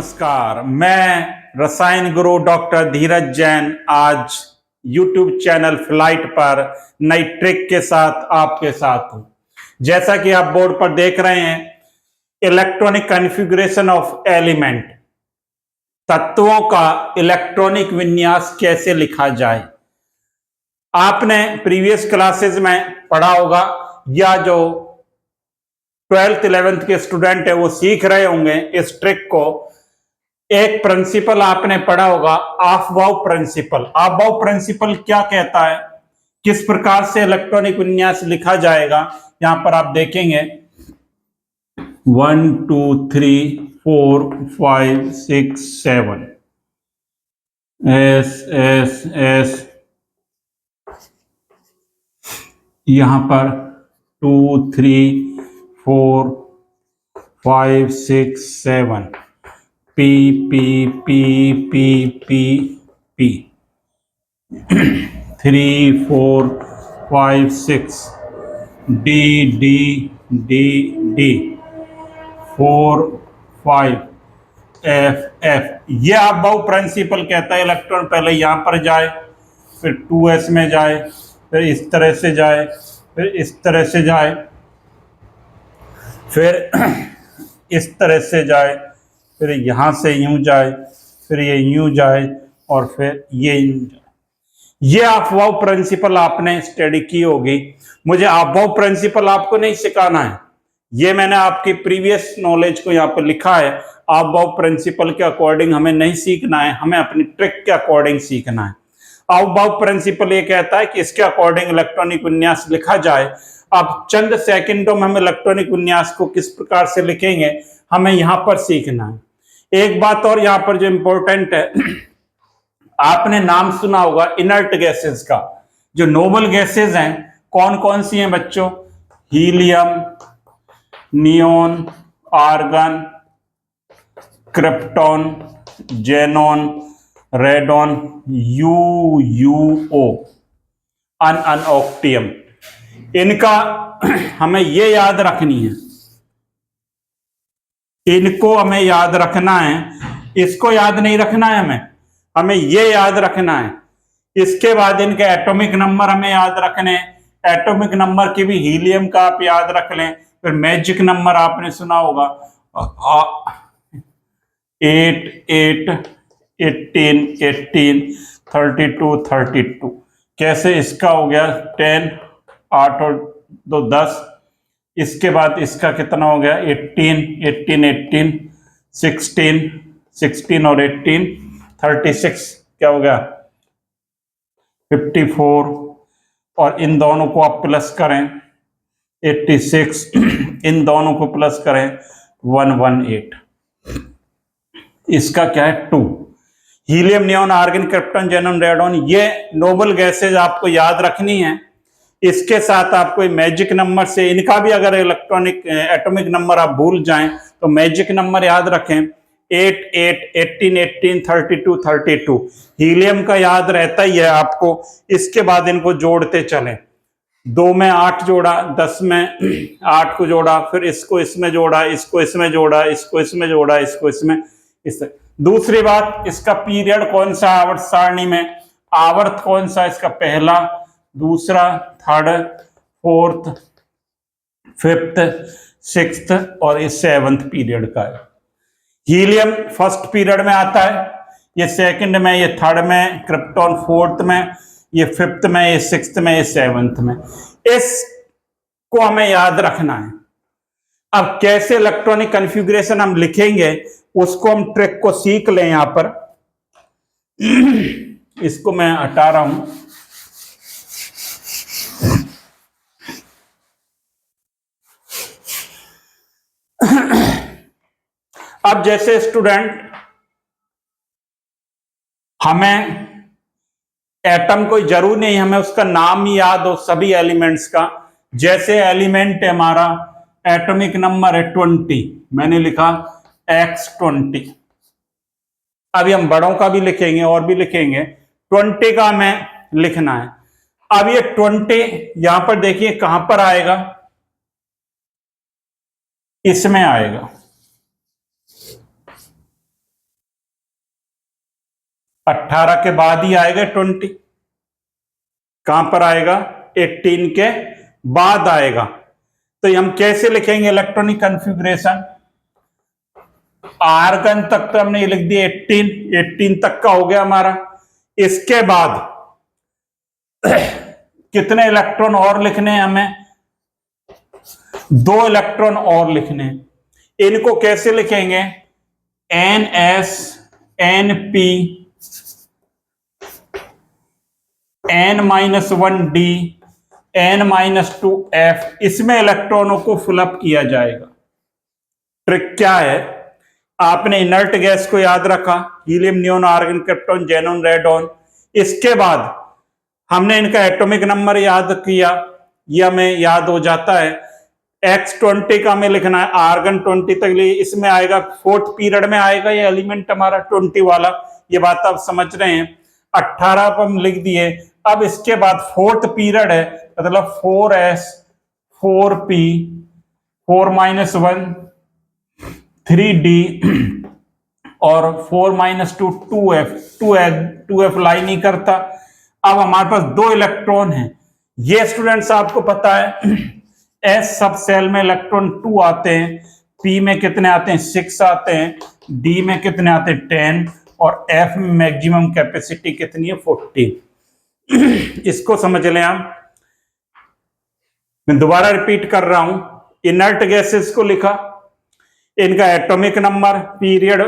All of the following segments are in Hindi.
नमस्कार, मैं रसायन गुरु डॉक्टर धीरज जैन आज YouTube चैनल फ्लाइट पर नई ट्रिक के साथ आपके साथ हूं। जैसा कि आप बोर्ड पर देख रहे हैं, इलेक्ट्रॉनिक कॉन्फ़िगरेशन ऑफ एलिमेंट, तत्वों का इलेक्ट्रॉनिक विन्यास कैसे लिखा जाए। आपने प्रीवियस क्लासेस में पढ़ा होगा या जो 12th 11th के स्टूडेंट है वो सीख रहे होंगे इस ट्रिक को। एक प्रिंसिपल आपने पढ़ा होगा, ऑफबाउ प्रिंसिपल। ऑफबाउ प्रिंसिपल क्या कहता है, किस प्रकार से इलेक्ट्रॉनिक विन्यास लिखा जाएगा, यहां पर आप देखेंगे 1 2 3 4 5 6 7 एस एस एस, यहां पर 2 3 4 5 6 7 P P P P P P 3 4 5 6 D D D D 4 5 F F। ये आप बहु प्रिंसिपल कहता है। इलेक्ट्रॉन पहले यहां पर जाए, फिर 2s में जाए, फिर इस तरह से जाए, फिर इस तरह से जाए, फिर इस तरह से जाए, फिर यहां से यूं जाए, फिर ये यूं जाए और फिर ये यूं जाए। ये अफवाह प्रिंसिपल आपने स्टडी की होगी। मुझे अफवाह प्रिंसिपल आपको नहीं सिखाना है, ये मैंने आपकी प्रीवियस नॉलेज को यहाँ पर लिखा है। अफवाह प्रिंसिपल के अकॉर्डिंग हमें नहीं सीखना है, हमें अपनी ट्रिक के अकॉर्डिंग सीखना है। अफवाह प्रिंसिपल ये कहता है कि इसके अकॉर्डिंग इलेक्ट्रॉनिक विन्यास लिखा जाए। अब चंद सेकंडों में हम इलेक्ट्रॉनिक विन्यास को किस प्रकार से लिखेंगे हमें यहां पर सीखना है। एक बात और यहां पर जो इंपॉर्टेंट है, आपने नाम सुना होगा इनर्ट गैसेस का। जो नोबल गैसेस हैं कौन कौन सी हैं बच्चों? Helium, neon, argon, krypton, xenon, radon, UUO, ununoctium. इनका हमें ये याद रखनी है, इनको हमें याद रखना है, इसको याद नहीं रखना है, हमें ये याद रखना है। इसके बाद इनके एटॉमिक नंबर हमें याद रखने हैं। एटॉमिक नंबर की भी हीलियम का आप याद रख लें। फिर मैजिक नंबर आपने सुना होगा 8 8 18 18 32 32। कैसे इसका हो गया 10, 8 और 2 10। इसके बाद इसका कितना हो गया 18 18 18 16 16 और 18 36। क्या हो गया 54। और इन दोनों को आप प्लस करें 86, इन दोनों को प्लस करें 118। इसका क्या है 2। Helium, neon, argon, krypton, xenon, radon, ये नोबल गैसेज आपको याद रखनी है। इसके साथ आपको मैजिक नंबर से, इनका भी अगर इलेक्ट्रॉनिक एटॉमिक नंबर आप भूल जाएं तो मैजिक नंबर याद रखें 8 8 18 18 32 32। हीलियम का याद रहता ही है आपको। इसके बाद इनको जोड़ते चलें। 2 में 8 जोड़ा, 10 में 8 को जोड़ा, फिर इसको इसमें जोड़ा, इसको इसमें जोड़ा, इसको इसमें जोड़ा, इसको इसमें इस। दूसरी बात, इसका पीरियड कौन सा आवर्त सारणी में, आवर्त कौन सा, इसका पहला, दूसरा, थर्ड, फोर्थ, फिफ्थ, सिक्स्थ और इस 7th पीरियड का है। हीलियम फर्स्ट पीरियड में आता है, ये सेकंड में, ये थर्ड में, क्रिप्टॉन फोर्थ में, ये फिफ्थ में, ये सिक्स्थ में, ये 7th में। इसको हमें याद रखना है। अब कैसे इलेक्ट्रॉनिक कॉन्फ़िगरेशन हम लिखेंगे उसको हम ट्रिक को सीख लें। यहां पर इसको मैं हटा रहा हूं। अब जैसे स्टूडेंट, हमें एटम कोई जरूर नहीं, हमें उसका नाम ही याद हो सभी एलिमेंट्स का। जैसे एलिमेंट है हमारा, एटॉमिक नंबर है 20, मैंने लिखा X20। अभी हम बड़ों का भी लिखेंगे और भी लिखेंगे। 20 का हमें लिखना है। अब ये 20 यहां पर देखिए कहां पर आएगा, इसमें आएगा। 18 के बाद ही आएगा 20, कहां पर आएगा, 18 के बाद आएगा। तो हम कैसे लिखेंगे इलेक्ट्रॉनिक कॉन्फ़िगरेशन, आर्गन तक तो हमने लिख दिया 18 तक का हो गया हमारा। इसके बाद कितने इलेक्ट्रॉन और लिखने हैं हमें, 2 इलेक्ट्रॉन और लिखने हैं। इनको कैसे लिखेंगे, NS NP N-1D N-2F, इसमें इलेक्ट्रॉनों को फिलअप किया जाएगा। ट्रिक क्या है, आपने इनर्ट गैस को याद रखा, helium, neon, argon, krypton, xenon, radon. इसके बाद हमने इनका एटॉमिक नंबर याद किया, ये हमें याद हो जाता है। X20 का हमें लिखना है, आर्गन 20 तक लिए, इसमें आएगा 4th पीरियड में आएगा ये एलिमेंट हमारा 20 वाला, ये बात आप समझ रहे हैं। 18 पर हम लिख दिए। अब इसके बाद 4th पीरियड है, मतलब 4S 4P 4-1 3D और 4-2 2F लाई नहीं करता। अब हमारे पास 2 इलेक्ट्रॉन हैं, ये स्टूडेंट्स आपको पता है एस सब सेल में इलेक्ट्रॉन 2 आते हैं, पी में कितने आते हैं 6 आते हैं, डी में कितने आते हैं 10 और एफ में मैक्सिमम कैपेसिटी कितनी है 40। इसको समझ लें आप। मैं दोबारा रिपीट कर रहा हूं, इनर्ट गैसेस को लिखा, इनका atomic number period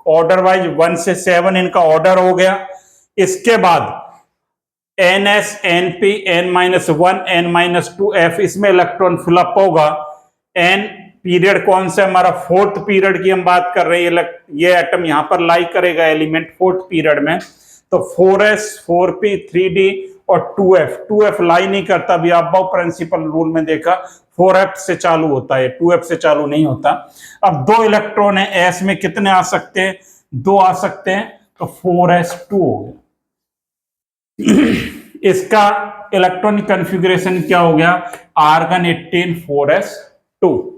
order wise 1 से 7 इनका ऑर्डर हो गया। इसके बाद NS NP N-1 N-2F, इसमें इलेक्ट्रॉन फिलअप होगा। N पीरियड कौन सा हमारा 4th पीरियड की हम बात कर रहे हैं, ये एटम यहां पर लाई करेगा एलिमेंट 4th पीरियड में। तो 4S 4P 3D और 2F लाई नहीं करता, भी अबव प्रिंसिपल रूल में देखा 4F से चालू होता है, 2F से चालू नहीं होता। अब 2 इलेक्ट्रॉन है, S में कितने आ सकते हैं, 2 आ सकते हैं, तो 4S2 हो गया। इसका इलेक्ट्रॉनिक कॉन्फ़िगरेशन क्या हो गया, आर्गन 18 4s2,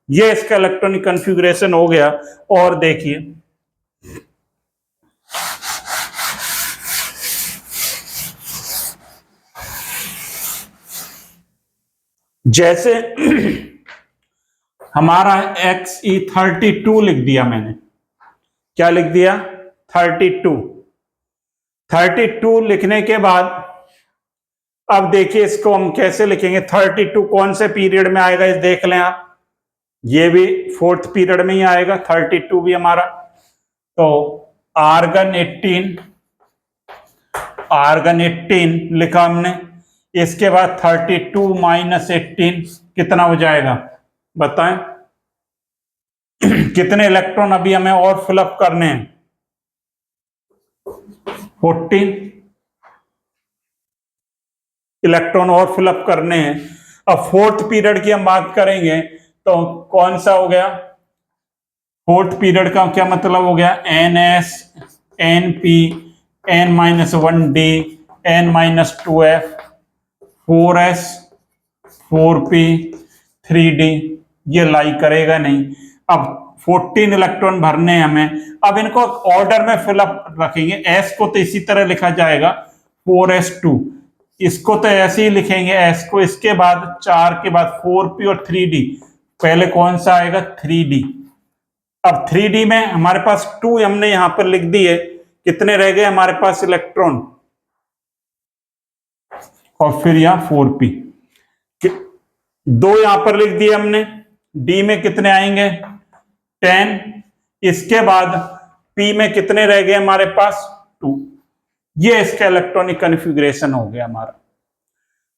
ये इसका इलेक्ट्रॉनिक कॉन्फ़िगरेशन हो गया। और देखिए जैसे हमारा Xe32 लिख दिया मैंने, क्या लिख दिया 32 लिखने के बाद अब देखिए इसको हम कैसे लिखेंगे, 32 कौन से पीरियड में आएगा इस देख लें आप, ये भी 4th पीरियड में ही आएगा 32 भी हमारा। तो आर्गन 18 लिखा हमने, इसके बाद 32 - 18 कितना हो जाएगा बताएं, कितने इलेक्ट्रॉन अभी हमें और फिलअप करने हैं, 14 इलेक्ट्रॉन और फिलअप करने हैं। अब 4th पीरियड की हम बात करेंगे तो कौन सा हो गया, 4th पीरियड का क्या मतलब हो गया, NS NP N-1D N-2F 4S 4P 3D, ये लाई करेगा नहीं। अब 14 इलेक्ट्रॉन भरने हैं हमें, अब इनको ऑर्डर में फिलअप रखेंगे। S को तो इसी तरह लिखा जाएगा 4S2, इसको तो ऐसे ही लिखेंगे S को, इसके बाद 4 के बाद 4P और 3D, पहले कौन सा आएगा 3D। अब 3D में हमारे पास 2 हमने यहां पर लिख दिए, कितने रह गए हमारे पास इलेक्ट्रॉन, और फिर यहां 4P 2 यहां पर लिख दिए हमने, D में कितने आएंगे 10, इसके बाद P में कितने रह गए हमारे पास 2, ये इसका इलेक्ट्रॉनिक कॉन्फ़िगरेशन हो गया हमारा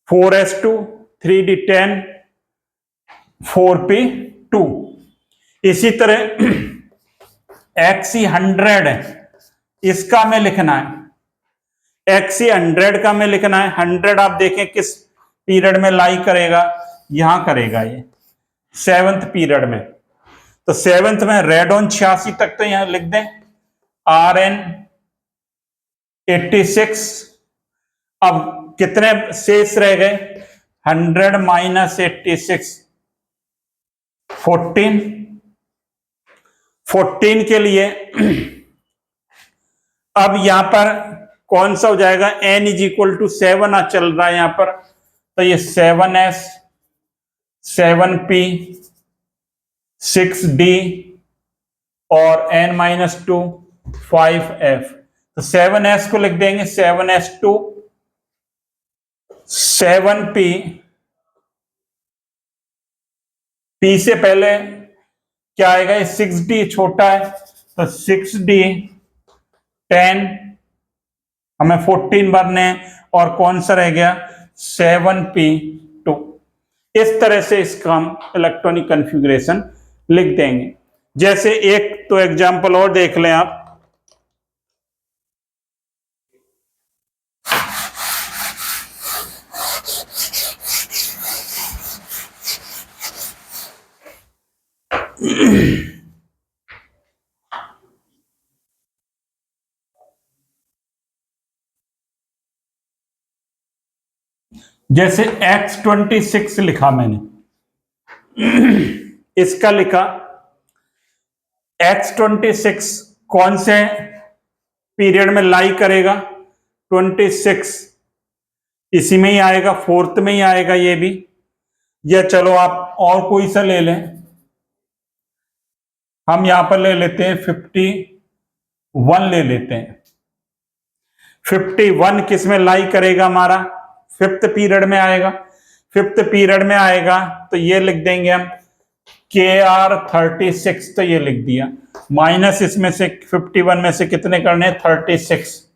4s2 3d 10 4p 2। इसी तरह Xe100 है, इसका हमें लिखना है, Xe100 का हमें लिखना है। 100 आप देखें किस पीरियड में लाई करेगा, यहां करेगा ये 7th पीरियड में। तो 7th में रेडॉन 86 तक तो यहां लिख दें, Rn 86। अब कितने शेष रह गए, 100 - 86 14 के लिए अब यहां पर कौन सा हो जाएगा, n इज इक्वल टू 7 चल रहा है यहां पर, तो ये 7s 7p 6d और n-2 5f। तो 7s को लिख देंगे 7s2 7p, p से पहले क्या आएगा, ये 6d छोटा है तो 6d 10, हमें 14 भरने हैं, और कौन सा रह गया 7p2। इस तरह से इसका हम इलेक्ट्रॉनिक कॉन्फ़िगरेशन लिख देंगे। जैसे एक तो एग्जांपल और देख लें आप, जैसे X26 लिखा मैंने, इसका लिखा X26 कौन से पीरियड में लाई करेगा, 26 इसी में ही आएगा, फोर्थ में ही आएगा ये भी, या चलो आप और कोई सा ले लें, हम यहां पर ले लेते हैं 51 ले लेते हैं। 51 किस में लाई करेगा, हमारा फिफ्थ पीरियड में आएगा। फिफ्थ पीरियड में आएगा तो ये लिख देंगे हम KR36, तो ये लिख दिया, माइनस इसमें से 51 में से कितने करने, 36,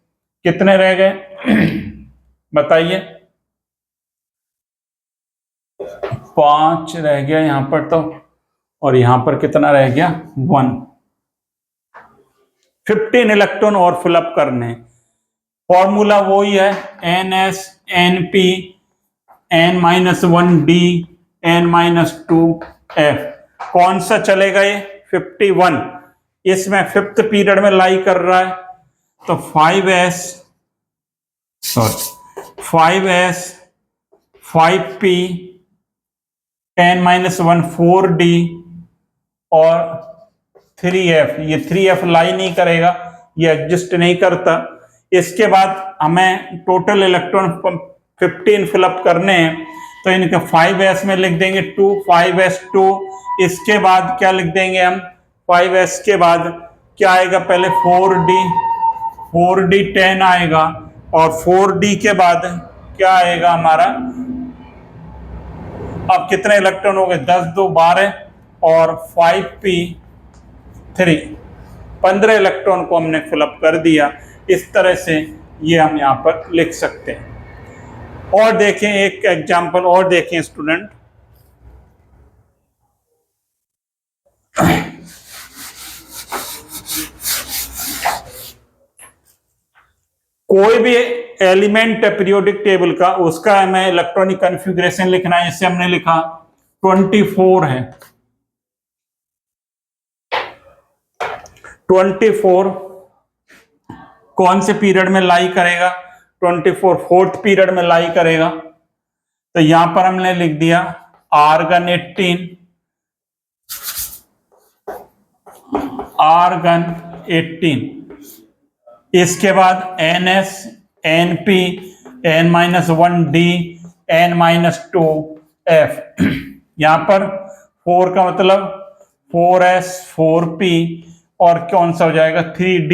कितने रह गए बताइए, 5 रह गया यहां पर तो, और यहां पर कितना रह गया 1। 15 इलेक्ट्रॉन और फिलअप करने, फॉर्मूला वही है NS NP n-1d n-2f। कौन सा चलेगा ये 51, इसमें फिफ्थ पीरियड में लाई कर रहा है, तो 5s 5p n-1 4d और 3f। ये 3f लाई नहीं करेगा, ये एग्जिस्ट नहीं करता। इसके बाद हमें टोटल इलेक्ट्रॉन 15 फिलअप करने हैं, तो इनके 5s में लिख देंगे 2 5s2। इसके बाद क्या लिख देंगे हम, 5s के बाद क्या आएगा, पहले 4d 10 आएगा, और 4d के बाद क्या आएगा हमारा, अब कितने इलेक्ट्रॉन हो गए, 10 2 12 और 5p 3, 15 इलेक्ट्रॉन को हमने फिलअप कर दिया। इस तरह से ये हम यहां पर लिख सकते हैं। और देखें एक एग्जांपल और देखें स्टूडेंट, कोई भी एलिमेंट है पीरियोडिक टेबल का, उसका हमें इलेक्ट्रॉनिक कॉन्फ़िगरेशन लिखना है। इससे हमने लिखा 24 है, 24 कौन से पीरियड में लाई करेगा, 24 फोर्थ पीरियड में लाई करेगा। तो यहां पर हमने लिख दिया आर्गन 18, इसके बाद NS NP n-1d n-2f। यहां पर 4 का मतलब 4s 4p और कौन सा हो जाएगा 3d।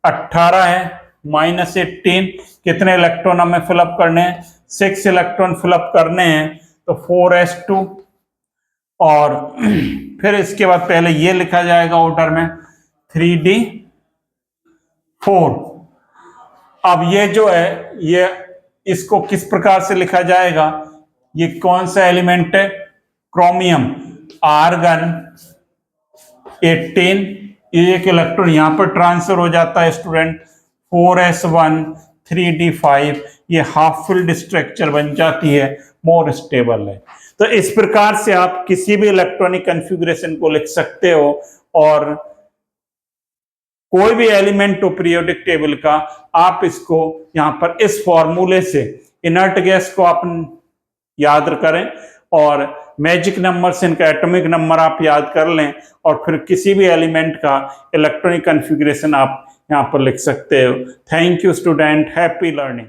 18 है -18, कितने इलेक्ट्रॉन हमें फिलअप करने हैं, 6 इलेक्ट्रॉन फिलअप करने हैं, तो 4s2। और फिर इसके बाद पहले ये लिखा जाएगा ऑर्डर में 3d4। अब ये जो है, ये इसको किस प्रकार से लिखा जाएगा, ये कौन सा एलिमेंट है, क्रोमियम, आर्गन 18, एक इलेक्ट्रॉन यहां पर ट्रांसफर हो जाता है स्टूडेंट, 4s1 3d5, ये हाफ फिल्ड स्ट्रक्चर बन जाती है, मोर स्टेबल है। तो इस प्रकार से आप किसी भी इलेक्ट्रॉनिक कॉन्फ़िगरेशन को लिख सकते हो, और कोई भी एलिमेंट हो पीरियोडिक टेबल का, आप इसको यहां पर इस फॉर्मूले से इनर्ट गैस को आप याद करें, और मैजिक नंबर से इनका एटॉमिक नंबर आप याद कर लें, और फिर किसी भी एलिमेंट का इलेक्ट्रॉनिक कॉन्फ़िगरेशन आप यहाँ पर लिख सकते हो। Thank you student, happy learning.